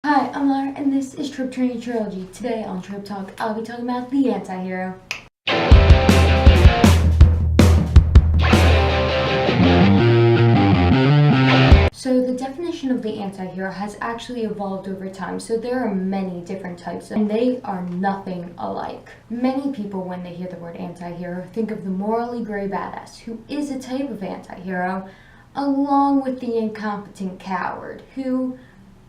Hi, I'm Lara, and this is tropetrinitytrilogy. Today on Trope Talk, I'll be talking about the anti-hero. So the definition of the anti-hero has actually evolved over time, so there are many different types, and they are nothing alike. Many people, when they hear the word anti-hero, think of the morally gray badass, who is a type of anti-hero, along with the incompetent coward, who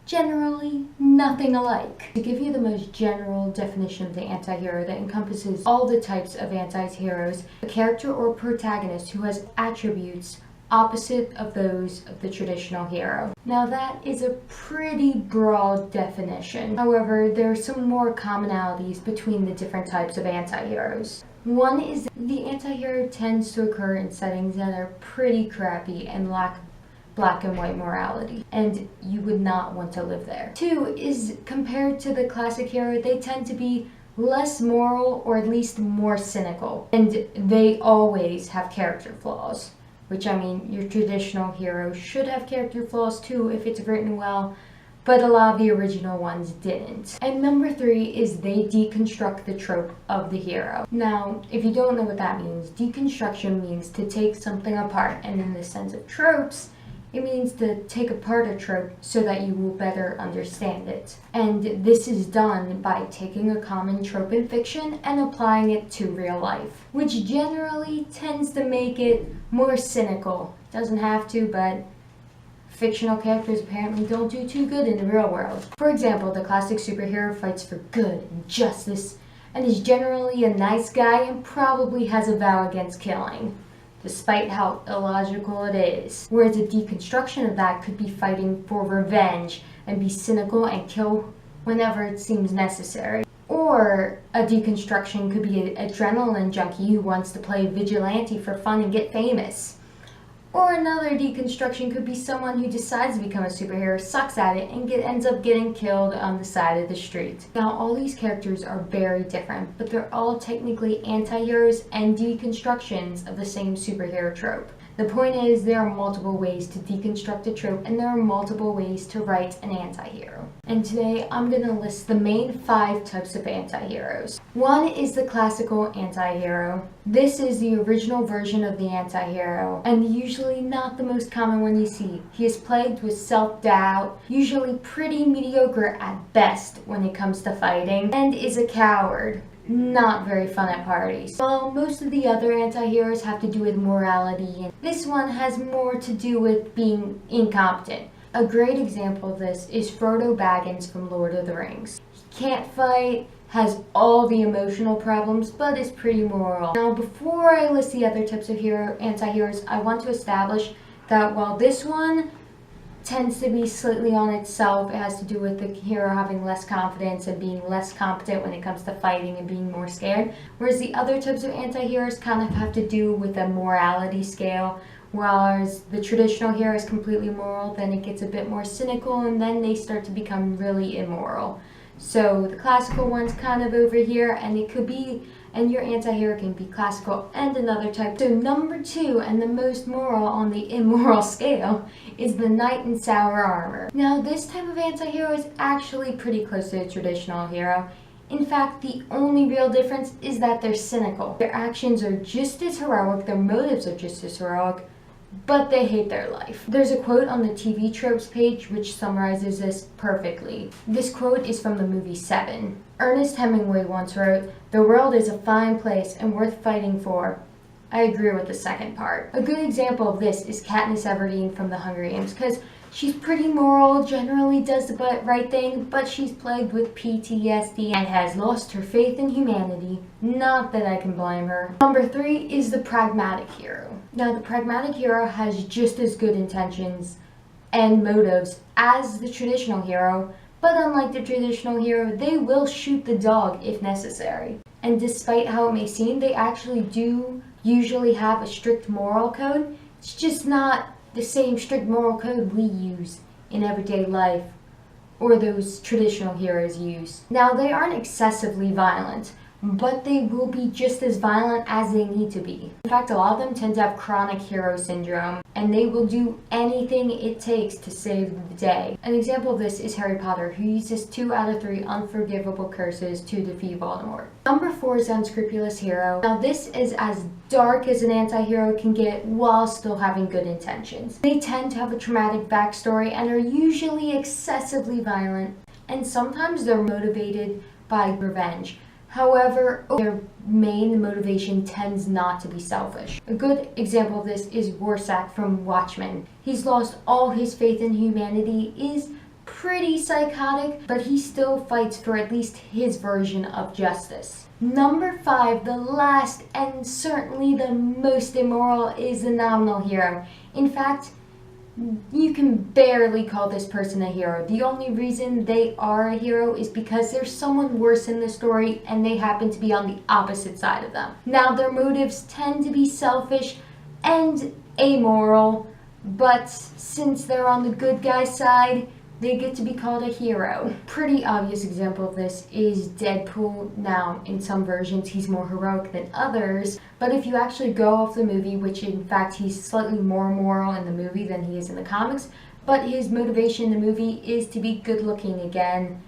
generally nothing alike. To give you the most general definition of the anti-hero that encompasses all the types of anti-heroes, a character or protagonist who has attributes opposite of those of the traditional hero. Now that is a pretty broad definition. However, there are some more commonalities between the different types of anti-heroes. One is the anti-hero tends to occur in settings that are pretty crappy and lack black and white morality, and you would not want to live there. Two is, compared to the classic hero, they tend to be less moral, or at least more cynical, and they always have character flaws, which, I mean, your traditional hero should have character flaws too if it's written well, but a lot of the original ones didn't. And number three is they deconstruct the trope of the hero. Now, if you don't know what that means, deconstruction means to take something apart, and in the sense of tropes, it means to take apart a trope so that you will better understand it. And this is done by taking a common trope in fiction and applying it to real life, which generally tends to make it more cynical. Doesn't have to, but fictional characters apparently don't do too good in the real world. For example, the classic superhero fights for good and justice and is generally a nice guy and probably has a vow against killing, despite how illogical it is. Whereas a deconstruction of that could be fighting for revenge and be cynical and kill whenever it seems necessary. Or a deconstruction could be an adrenaline junkie who wants to play vigilante for fun and get famous. Or another deconstruction could be someone who decides to become a superhero, sucks at it, and ends up getting killed on the side of the street. Now, all these characters are very different, but they're all technically anti-heroes and deconstructions of the same superhero trope. The point is, there are multiple ways to deconstruct a trope, and there are multiple ways to write an anti-hero. And today, I'm going to list the main 5 types of anti-heroes. One is the classical anti-hero. This is the original version of the anti-hero, and usually not the most common one you see. He is plagued with self-doubt, usually pretty mediocre at best when it comes to fighting, and is a coward. Not very fun at parties. While most of the other anti-heroes have to do with morality, and this one has more to do with being incompetent. A great example of this is Frodo Baggins from Lord of the Rings. He can't fight, has all the emotional problems, but is pretty moral. Now, before I list the other types of anti-heroes, I want to establish that while this one tends to be slightly on itself, it has to do with the hero having less confidence and being less competent when it comes to fighting and being more scared, whereas the other types of anti-heroes kind of have to do with a morality scale. Whereas the traditional hero is completely moral, then it gets a bit more cynical, and then they start to become really immoral. So the classical one's kind of over here, and it could be, and your anti-hero can be classical and another type. So number 2, and the most moral on the immoral scale, is the knight in sour armor. Now, this type of anti-hero is actually pretty close to the traditional hero. In fact, the only real difference is that they're cynical. Their actions are just as heroic, their motives are just as heroic, but they hate their life. There's a quote on the TV Tropes page which summarizes this perfectly. This quote is from the movie Seven. Ernest Hemingway once wrote, "The world is a fine place and worth fighting for." I agree with the second part. A good example of this is Katniss Everdeen from The Hunger Games, because she's pretty moral, generally does the right thing, but she's plagued with PTSD and has lost her faith in humanity. Not that I can blame her. Number 3 is the Pragmatic Hero. Now, the Pragmatic Hero has just as good intentions and motives as the traditional hero, but unlike the traditional hero, they will shoot the dog if necessary. And despite how it may seem, they actually do usually have a strict moral code. It's just not the same strict moral code we use in everyday life or those traditional heroes use. Now, they aren't excessively violent, but they will be just as violent as they need to be. In fact, a lot of them tend to have chronic hero syndrome, and they will do anything it takes to save the day. An example of this is Harry Potter, who uses 2 out of 3 unforgivable curses to defeat Voldemort. Number 4 is Unscrupulous Hero. Now this is as dark as an anti-hero can get while still having good intentions. They tend to have a traumatic backstory and are usually excessively violent, and sometimes they're motivated by revenge. However, their main motivation tends not to be selfish. A good example of this is Rorschach from Watchmen. He's lost all his faith in humanity, is pretty psychotic, but he still fights for at least his version of justice. Number 5, the last and certainly the most immoral, is the Nominal Hero. In fact, you can barely call this person a hero. The only reason they are a hero is because there's someone worse in the story and they happen to be on the opposite side of them. Now, their motives tend to be selfish and amoral, but since they're on the good guy side, they get to be called a hero. Pretty obvious example of this is Deadpool. Now, in some versions, he's more heroic than others, but if you actually go off the movie, which in fact he's slightly more moral in the movie than he is in the comics, but his motivation in the movie is to be good looking again,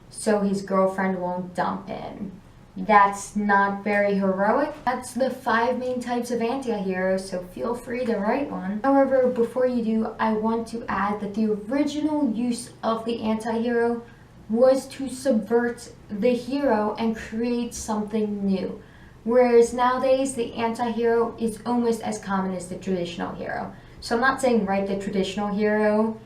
so his girlfriend won't dump him. That's not very heroic. That's the 5 main types of anti-heroes, so feel free to write one. However, before you do, I want to add that the original use of the anti-hero was to subvert the hero and create something new. Whereas nowadays, the anti-hero is almost as common as the traditional hero. So I'm not saying write the traditional hero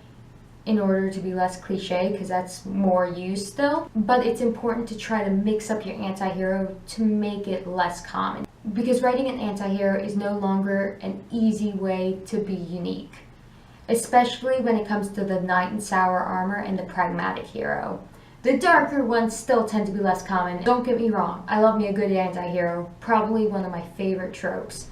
in order to be less cliche, because that's more used still, but it's important to try to mix up your anti-hero to make it less common, because writing an anti-hero is no longer an easy way to be unique, especially when it comes to the knight in sour armor and the pragmatic hero. The darker ones still tend to be less common. Don't get me wrong, I love me a good anti-hero, probably one of my favorite tropes,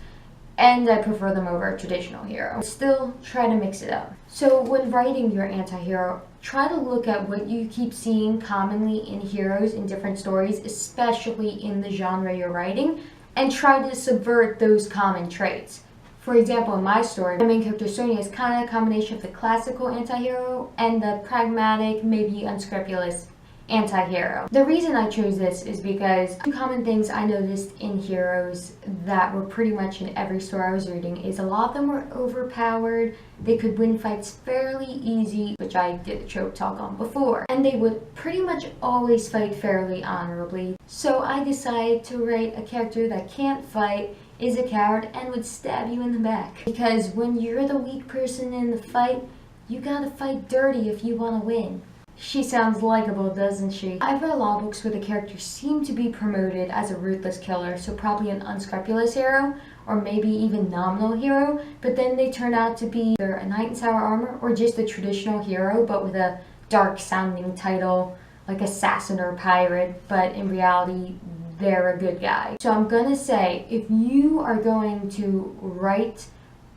and I prefer them over a traditional hero. Still, try to mix it up. So when writing your anti-hero, try to look at what you keep seeing commonly in heroes in different stories, especially in the genre you're writing, and try to subvert those common traits. For example, in my story, the main character Sonia is kind of a combination of the classical anti-hero and the pragmatic, maybe unscrupulous anti-hero. The reason I chose this is because 2 common things I noticed in heroes that were pretty much in every story I was reading is a lot of them were overpowered, they could win fights fairly easy, which I did a trope talk on before, and they would pretty much always fight fairly honorably. So I decided to write a character that can't fight, is a coward, and would stab you in the back. Because when you're the weak person in the fight, you gotta fight dirty if you want to win. She sounds likable, doesn't she? I've read a lot of books where the characters seem to be promoted as a ruthless killer, so probably an unscrupulous hero, or maybe even nominal hero, but then they turn out to be either a knight in sour armor or just a traditional hero, but with a dark sounding title, like assassin or pirate, but in reality, they're a good guy. So I'm gonna say, if you are going to write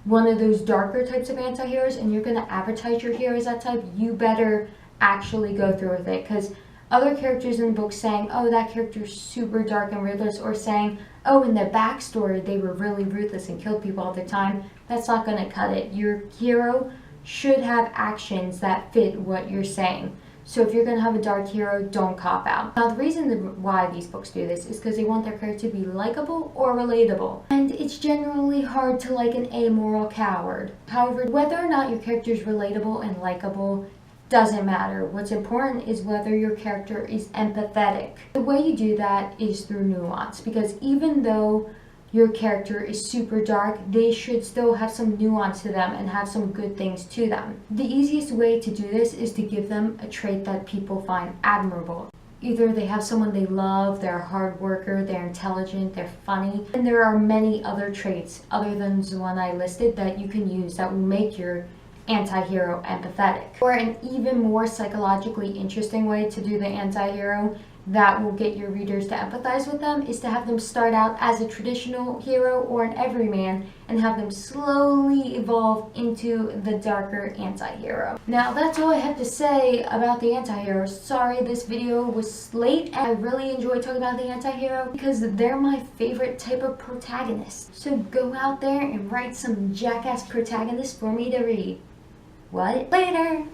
one of those darker types of anti-heroes and you're gonna advertise your hero as that type, you better actually go through with it, because other characters in the book saying, oh, that character's super dark and ruthless, or saying, oh, in the backstory they were really ruthless and killed people all the time, that's not going to cut it. Your hero should have actions that fit what you're saying. So if you're going to have a dark hero, don't cop out. Now, the reason why these books do this is because they want their character to be likable or relatable. And it's generally hard to like an amoral coward. However, whether or not your character is relatable and likable doesn't matter. What's important is whether your character is empathetic. The way you do that is through nuance, because even though your character is super dark, they should still have some nuance to them and have some good things to them. The easiest way to do this is to give them a trait that people find admirable. Either they have someone they love, they're a hard worker, they're intelligent, they're funny, and there are many other traits other than the one I listed that you can use that will make your anti-hero empathetic. Or an even more psychologically interesting way to do the anti-hero that will get your readers to empathize with them is to have them start out as a traditional hero or an everyman and have them slowly evolve into the darker anti-hero. Now that's all I have to say about the anti-hero. Sorry this video was late, and I really enjoy talking about the anti-hero because they're my favorite type of protagonist. So go out there and write some jackass protagonists for me to read. What? Later!